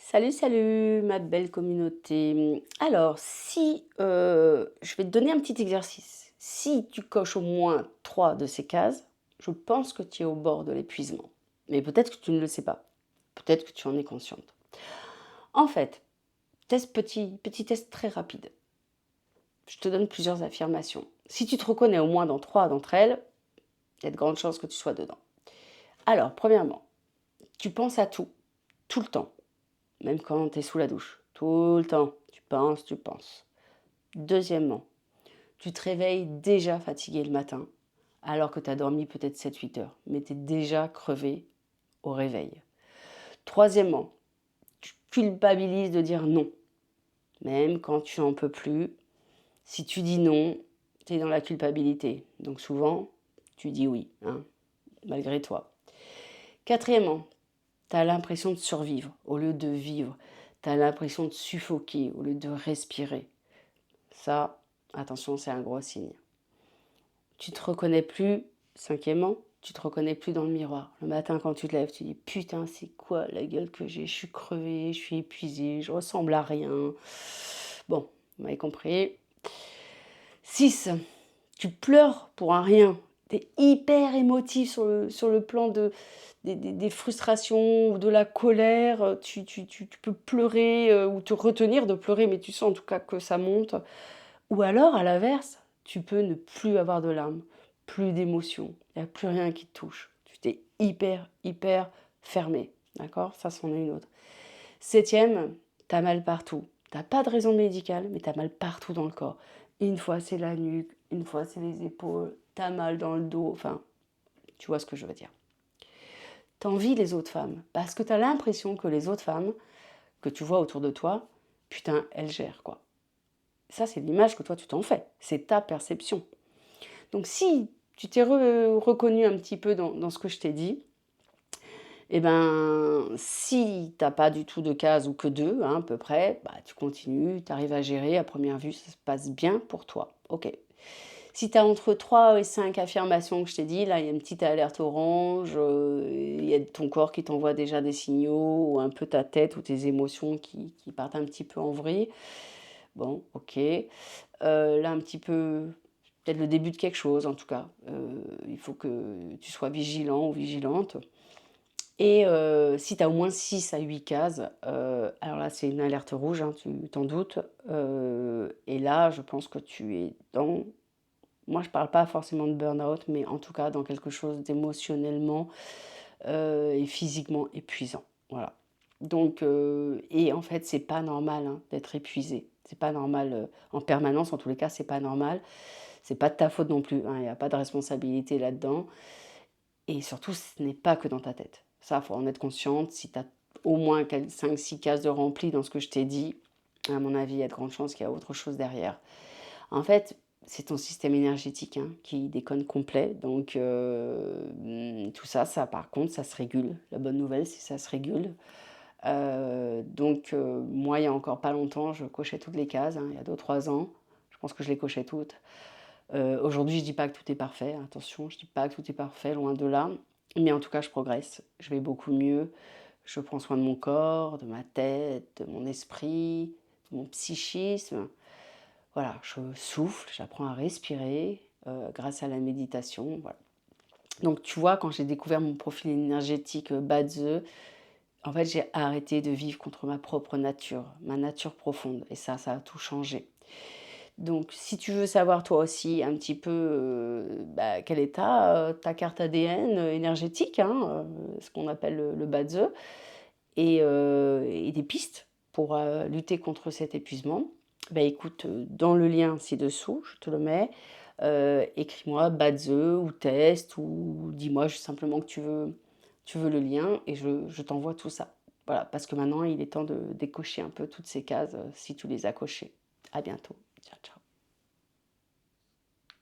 Salut, salut, ma belle communauté. Alors, si je vais te donner un petit exercice. Si tu coches au moins 3 de ces cases, je pense que tu es au bord de l'épuisement. Mais peut-être que tu ne le sais pas. Peut-être que tu en es consciente. En fait, petit test très rapide. Je te donne plusieurs affirmations. Si tu te reconnais au moins dans 3 d'entre elles, il y a de grandes chances que tu sois dedans. Alors, premièrement, tu penses à tout, tout le temps. Même quand tu es sous la douche. Tout le temps. Tu penses, tu penses. Deuxièmement, tu te réveilles déjà fatigué le matin, alors que tu as dormi peut-être 7-8 heures, mais tu es déjà crevé au réveil. Troisièmement, tu culpabilises de dire non, même quand tu n'en peux plus. Si tu dis non, tu es dans la culpabilité. Donc souvent, tu dis oui, hein, malgré toi. Quatrièmement, tu as l'impression de survivre au lieu de vivre. Tu as l'impression de suffoquer au lieu de respirer. Ça, attention, c'est un gros signe. Tu te reconnais plus, cinquièmement, tu te reconnais plus dans le miroir. Le matin, quand tu te lèves, tu dis putain, c'est quoi la gueule que j'ai? Je suis crevée, je suis épuisée, je ressemble à rien. Bon, vous m'avez compris. 6, tu pleures pour un rien. Tu es hyper émotif sur le plan des frustrations ou de la colère. Tu peux pleurer ou te retenir de pleurer, mais tu sens en tout cas que ça monte. Ou alors, à l'inverse, tu peux ne plus avoir de larmes, plus d'émotions, il n'y a plus rien qui te touche. Tu t'es hyper fermé, d'accord? Ça, c'en est une autre. Septième, t'as mal partout. T'as pas de raison médicale, mais t'as mal partout dans le corps. Une fois, c'est la nuque, une fois, c'est les épaules, t'as mal dans le dos, enfin, tu vois ce que je veux dire. T'envies les autres femmes, parce que t'as l'impression que les autres femmes que tu vois autour de toi, putain, elles gèrent, quoi. Ça, c'est l'image que toi, tu t'en fais. C'est ta perception. Donc si tu t'es reconnu un petit peu dans ce que je t'ai dit, eh ben, si tu as pas du tout de cases ou que 2, hein, à peu près, bah, tu continues, tu arrives à gérer, à première vue, ça se passe bien pour toi. OK. Si tu as entre 3 et 5 affirmations que je t'ai dit, là, il y a une petite alerte orange, il y a ton corps qui t'envoie déjà des signaux ou un peu ta tête ou tes émotions qui partent un petit peu en vrille. Bon, OK. Là, un petit peu peut-être le début de quelque chose en tout cas. Il faut que tu sois vigilant ou vigilante et si tu as au moins 6 à 8 cases, alors là, c'est une alerte rouge, hein, tu t'en doutes, et là, je pense que tu es dans moi, je parle pas forcément de burn-out, mais en tout cas dans quelque chose d'émotionnellement, et physiquement épuisant. Voilà. Donc et en fait, c'est pas normal, hein, d'être épuisé. C'est pas normal, en permanence, en tous les cas, c'est pas normal. C'est pas de ta faute non plus, hein, il y a pas de responsabilité là-dedans et surtout, ce n'est pas que dans ta tête. Ça, faut en être consciente. Si tu as au moins 5-6 cases de remplies dans ce que je t'ai dit, à mon avis, il y a de grandes chances qu'il y a autre chose derrière. En fait, c'est ton système énergétique, hein, qui déconne complet. Donc, tout ça, ça par contre, ça se régule. La bonne nouvelle, c'est que ça se régule. Donc, moi, il y a encore pas longtemps, je cochais toutes les cases, hein, il y a 2-3 ans. Je pense que je les cochais toutes. Aujourd'hui, je dis pas que tout est parfait, attention, je dis pas que tout est parfait, loin de là. Mais en tout cas, je progresse. Je vais beaucoup mieux. Je prends soin de mon corps, de ma tête, de mon esprit, de mon psychisme. Voilà, je souffle, j'apprends à respirer, grâce à la méditation, voilà. Donc tu vois, quand j'ai découvert mon profil énergétique, Bade, en fait, j'ai arrêté de vivre contre ma nature profonde et ça a tout changé. Donc si tu veux savoir toi aussi un petit peu, bah, quelle est ta carte ADN, énergétique, hein, ce qu'on appelle le Bade et des pistes pour, lutter contre cet épuisement, bah, écoute, dans le lien ci-dessous, je te le mets, écris-moi Badze ou test ou dis-moi juste simplement que tu veux le lien et je t'envoie tout ça. Voilà, parce que maintenant il est temps de décocher un peu toutes ces cases, si tu les as cochées. À bientôt. Ciao, ciao.